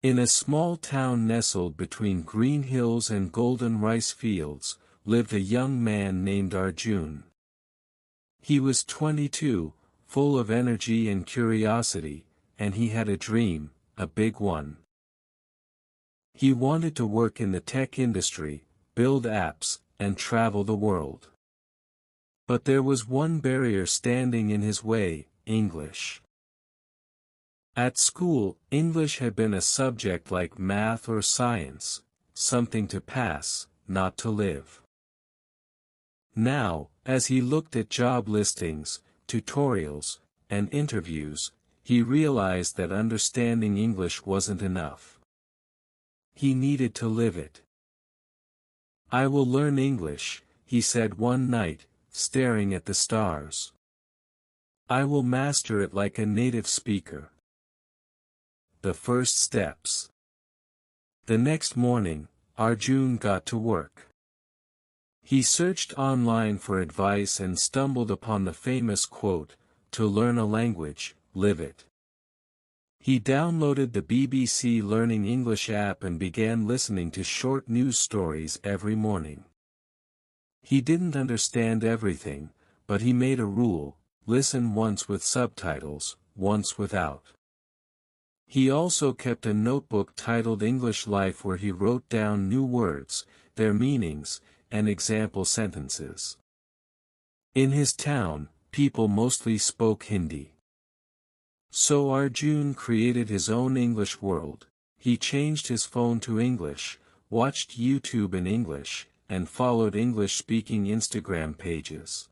In a small town nestled between green hills and golden rice fields, lived a young man named Arjun. He was 22, full of energy and curiosity, and he had a dream, a big one. He wanted to work in the tech industry, build apps, and travel the world. But there was one barrier standing in his way: English. At school, English had been a subject like math or science, something to pass, not to live. Now, as he looked at job listings, tutorials, and interviews, he realized that understanding English wasn't enough. He needed to live it. "I will learn English," he said one night, staring at the stars. "I will master it like a native speaker." The first steps. The next morning, Arjun got to work. He searched online for advice and stumbled upon the famous quote, "To learn a language, live it." He downloaded the BBC Learning English app and began listening to short news stories every morning. He didn't understand everything, but he made a rule: listen once with subtitles, once without. He also kept a notebook titled English Life where he wrote down new words, their meanings, and example sentences. In his town, people mostly spoke Hindi. So Arjun created his own English world. He changed his phone to English, watched YouTube in English, and followed English-speaking Instagram pages.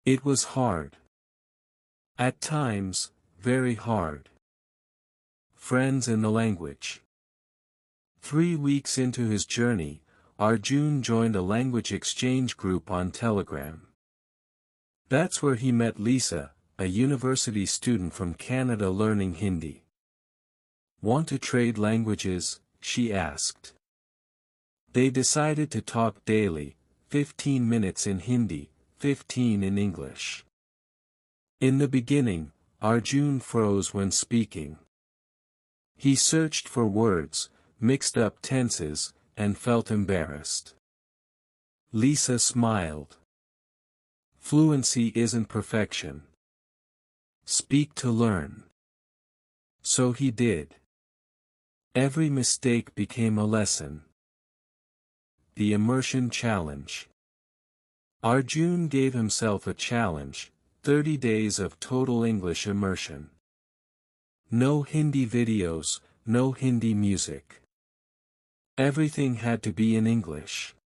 It was hard. At times, very hard. Friends in the language. 3 weeks into his journey, Arjun joined a language exchange group on Telegram. That's where he met Lisa, a university student from Canada learning Hindi. "Want to trade languages?" she asked. They decided to talk daily, 15 minutes in Hindi, 15 in English. In the beginning, Arjun froze when speaking. He searched for words, mixed up tenses, and felt embarrassed. Lisa smiled. "Fluency isn't perfection. Speak to learn." So he did. Every mistake became a lesson. The Immersion Challenge. Arjun gave himself a challenge: 30 days of total English immersion. No Hindi videos, no Hindi music. Everything had to be in English.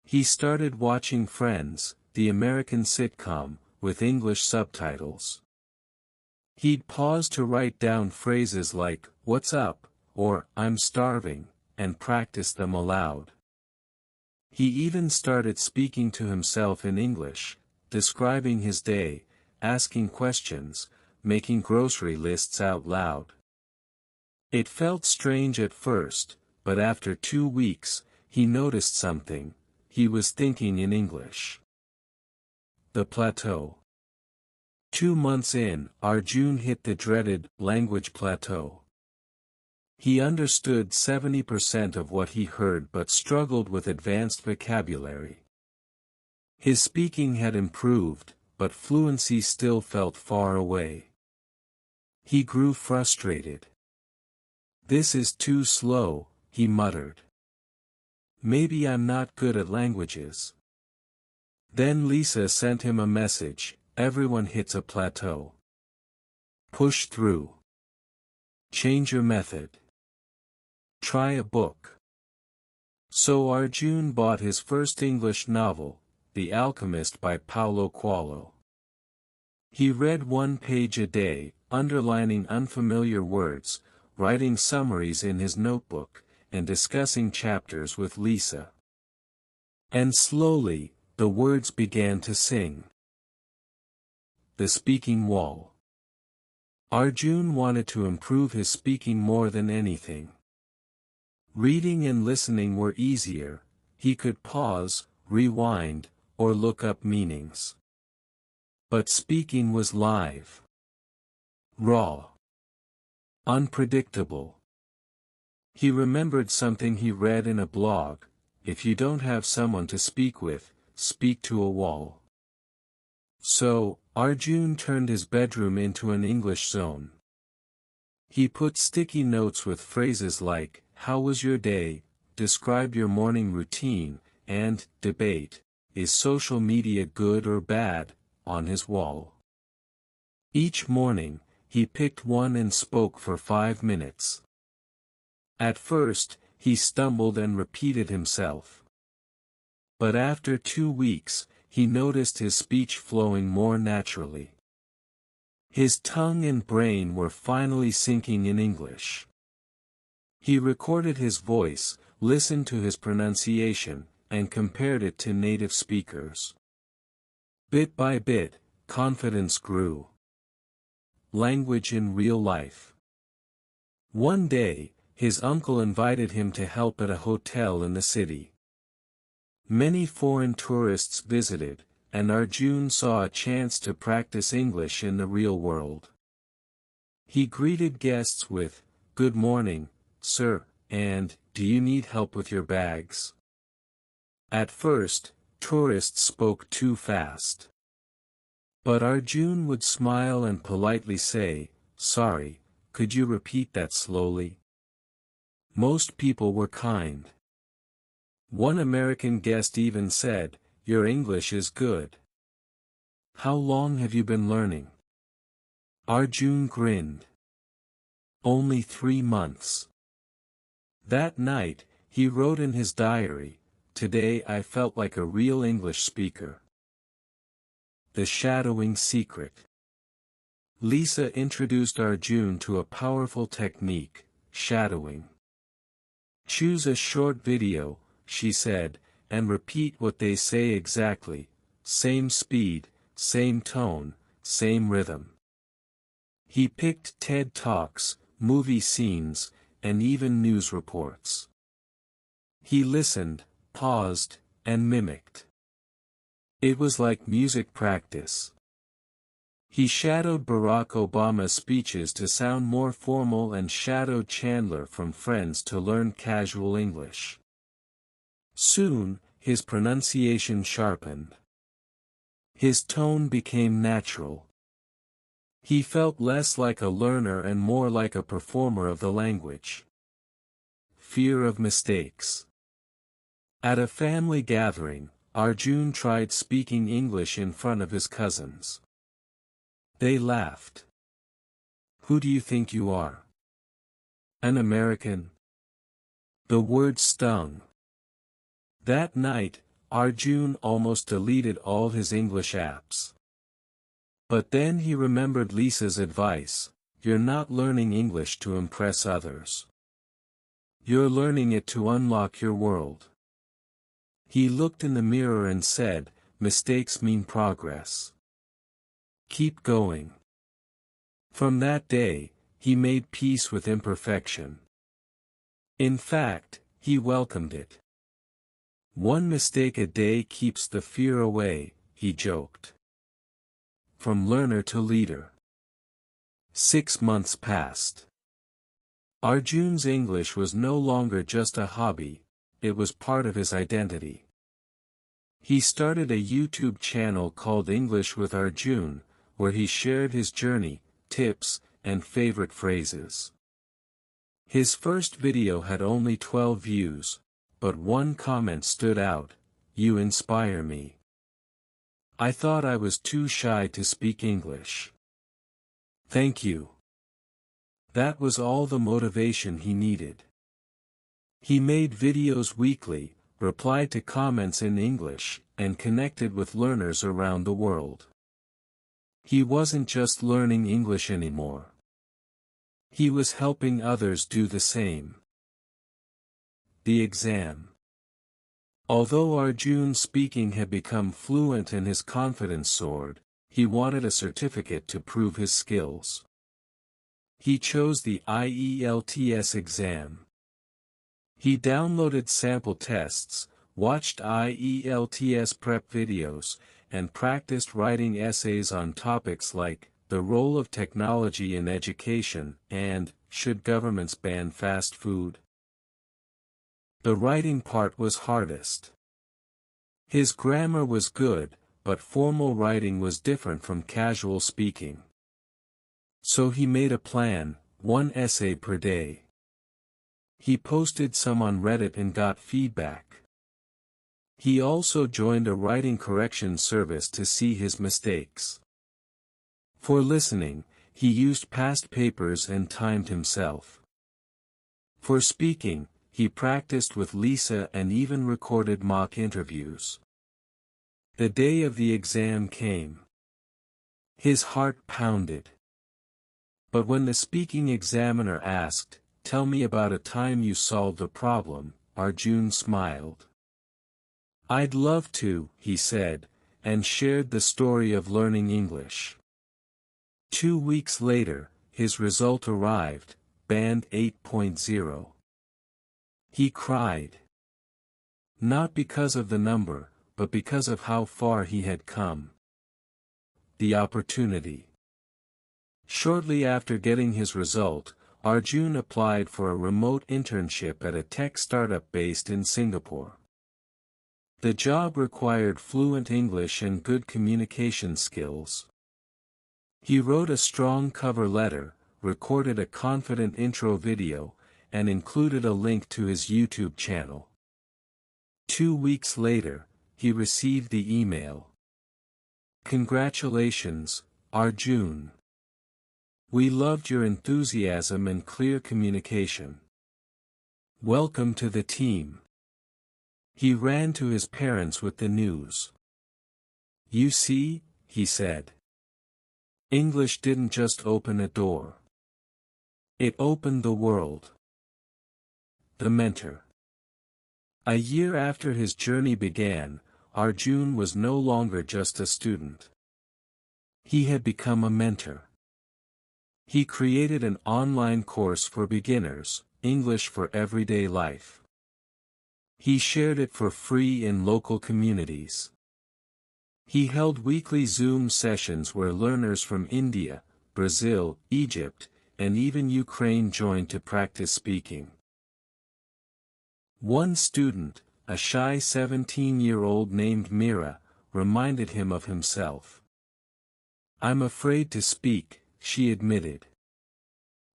He started watching Friends, the American sitcom, with English subtitles. He'd pause to write down phrases like, "What's up?" or "I'm starving," and practice them aloud. He even started speaking to himself in English, describing his day, asking questions, making grocery lists out loud. It felt strange at first, but after 2 weeks, he noticed something: he was thinking in English. The plateau. 2 months in, Arjun hit the dreaded language plateau. He understood 70% of what he heard but struggled with advanced vocabulary. His speaking had improved, but fluency still felt far away. He grew frustrated. "This is too slow," he muttered. "Maybe I'm not good at languages." Then Lisa sent him a message: "Everyone hits a plateau. Push through. Change your method. Try a book." So Arjun bought his first English novel, The Alchemist by Paulo Coelho. He read 1 page a day, underlining unfamiliar words, writing summaries in his notebook, and discussing chapters with Lisa. And slowly, the words began to sing. The speaking wall. Arjun wanted to improve his speaking more than anything. Reading and listening were easier: he could pause, rewind, or look up meanings. But speaking was live. Raw. Unpredictable. He remembered something he read in a blog: if you don't have someone to speak with, speak to a wall. So, Arjun turned his bedroom into an English zone. He put sticky notes with phrases like, "How was your day?" "Describe your morning routine," and "Debate, is social media good or bad?" on his wall. Each morning, he picked one and spoke for 5 minutes. At first, he stumbled and repeated himself. But after 2 weeks, he noticed his speech flowing more naturally. His tongue and brain were finally syncing in English. He recorded his voice, listened to his pronunciation, and compared it to native speakers. Bit by bit, confidence grew. Language in real life. One day, his uncle invited him to help at a hotel in the city. Many foreign tourists visited, and Arjun saw a chance to practice English in the real world. He greeted guests with, "Good morning, sir," and "Do you need help with your bags?" At first, tourists spoke too fast. But Arjun would smile and politely say, "Sorry, could you repeat that slowly?" Most people were kind. One American guest even said, "Your English is good. How long have you been learning?" Arjun grinned. "Only 3 months." That night, he wrote in his diary, "Today I felt like a real English speaker." The shadowing secret. Lisa introduced Arjun to a powerful technique, shadowing. "Choose a short video," she said, "and repeat what they say exactly, same speed, same tone, same rhythm." He picked TED Talks, movie scenes, and even news reports. He listened, paused, and mimicked. It was like music practice. He shadowed Barack Obama's speeches to sound more formal and shadowed Chandler from Friends to learn casual English. Soon, his pronunciation sharpened. His tone became natural. He felt less like a learner and more like a performer of the language. Fear of mistakes. At a family gathering, Arjun tried speaking English in front of his cousins. They laughed. "Who do you think you are? An American?" The word stung. That night, Arjun almost deleted all his English apps. But then he remembered Lisa's advice: "You're not learning English to impress others. You're learning it to unlock your world." He looked in the mirror and said, "Mistakes mean progress. Keep going." From that day, he made peace with imperfection. In fact, he welcomed it. "One mistake a day keeps the fear away," he joked. From learner to leader. 6 months passed. Arjun's English was no longer just a hobby, it was part of his identity. He started a YouTube channel called English with Arjun, where he shared his journey, tips, and favorite phrases. His first video had only 12 views, but one comment stood out: "You inspire me. I thought I was too shy to speak English. Thank you." That was all the motivation he needed. He made videos weekly, replied to comments in English, and connected with learners around the world. He wasn't just learning English anymore. He was helping others do the same. The exam. Although Arjun's speaking had become fluent and his confidence soared, he wanted a certificate to prove his skills. He chose the IELTS exam. He downloaded sample tests, watched IELTS prep videos, and practiced writing essays on topics like the role of technology in education and should governments ban fast food. The writing part was hardest. His grammar was good, but formal writing was different from casual speaking. So he made a plan, 1 essay per day. He posted some on Reddit and got feedback. He also joined a writing correction service to see his mistakes. For listening, he used past papers and timed himself. For speaking, he practiced with Lisa and even recorded mock interviews. The day of the exam came. His heart pounded. But when the speaking examiner asked, "Tell me about a time you solved a problem," Arjun smiled. "I'd love to," he said, and shared the story of learning English. 2 weeks later, his result arrived, Band 8.0. He cried. Not because of the number, but because of how far he had come. The opportunity. Shortly after getting his result, Arjun applied for a remote internship at a tech startup based in Singapore. The job required fluent English and good communication skills. He wrote a strong cover letter, recorded a confident intro video, and included a link to his YouTube channel. 2 weeks later, he received the email. "Congratulations, Arjun. We loved your enthusiasm and clear communication. Welcome to the team." He ran to his parents with the news. "You see," he said. "English didn't just open a door. It opened the world." The mentor. A year after his journey began, Arjun was no longer just a student. He had become a mentor. He created an online course for beginners, English for everyday life. He shared it for free in local communities. He held weekly Zoom sessions where learners from India, Brazil, Egypt, and even Ukraine joined to practice speaking. One student, a shy 17-year-old named Mira, reminded him of himself. "I'm afraid to speak," she admitted.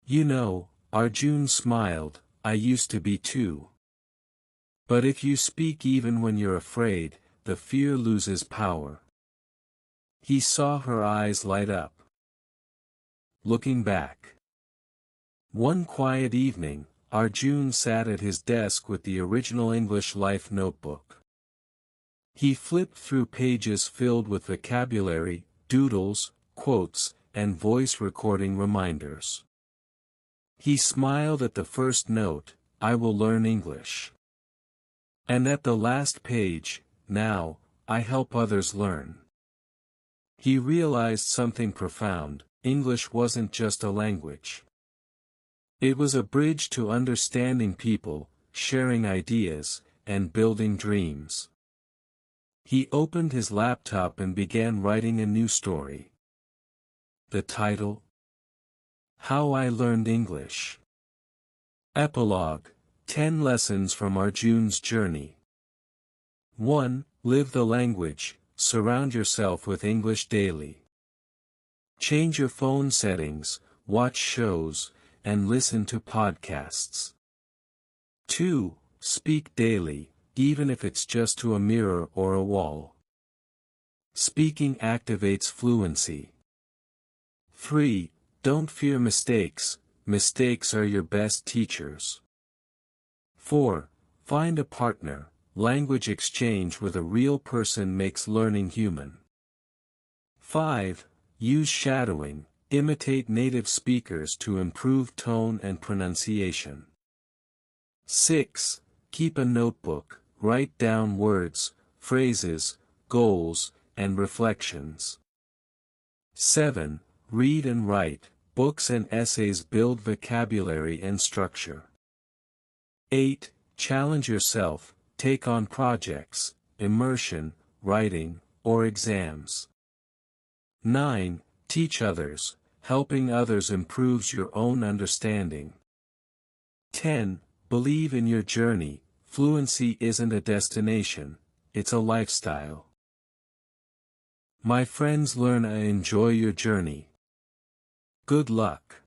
"You know," Arjun smiled, "I used to be too. But if you speak even when you're afraid, the fear loses power." He saw her eyes light up. Looking back. One quiet evening, Arjun sat at his desk with the original English Life notebook. He flipped through pages filled with vocabulary, doodles, quotes, and voice recording reminders. He smiled at the first note, "I will learn English." And at the last page, "Now, I help others learn." He realized something profound: English wasn't just a language. It was a bridge to understanding people, sharing ideas, and building dreams. He opened his laptop and began writing a new story. The title? How I Learned English. Epilogue: 10 Lessons from Arjun's Journey. 1. Live the language, surround yourself with English daily. Change your phone settings, watch shows, and listen to podcasts. 2. Speak daily, even if it's just to a mirror or a wall. Speaking activates fluency. 3. Don't fear mistakes, mistakes are your best teachers. 4. Find a partner, language exchange with a real person makes learning human. 5. Use shadowing, imitate native speakers to improve tone and pronunciation. 6. Keep a notebook, write down words, phrases, goals, and reflections. 7. Read and write, books and essays build vocabulary and structure. 8. Challenge yourself, take on projects, immersion, writing, or exams. 9. Teach others, helping others improves your own understanding. 10. Believe in your journey, fluency isn't a destination, it's a lifestyle. My friends, learn and enjoy your journey. Good luck.